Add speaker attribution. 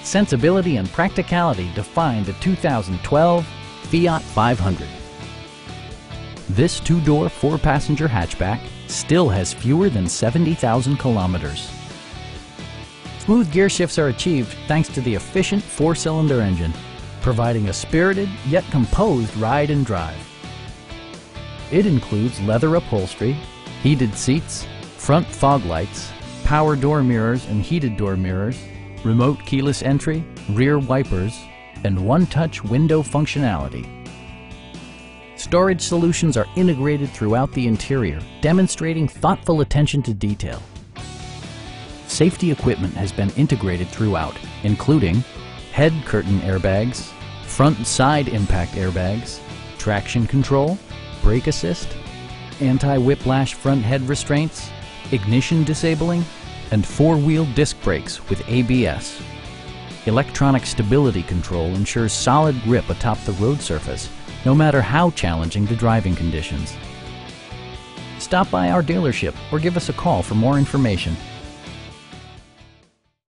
Speaker 1: sensibility and practicality define the 2012 Fiat 500. This two-door, four-passenger hatchback still has fewer than 70,000 kilometers. Smooth gear shifts are achieved thanks to the efficient four-cylinder engine, providing a spirited yet composed ride and drive. It includes leather upholstery, heated seats, front fog lights, power door mirrors and heated door mirrors, remote keyless entry, rear wipers, and one-touch window functionality. Storage solutions are integrated throughout the interior, demonstrating thoughtful attention to detail. Safety equipment has been integrated throughout, including head curtain airbags, front and side impact airbags, traction control, brake assist, anti-whiplash front head restraints, ignition disabling, and four-wheel disc brakes with ABS. Electronic stability control ensures solid grip atop the road surface, no matter how challenging the driving conditions. Stop by our dealership or give us a call for more information.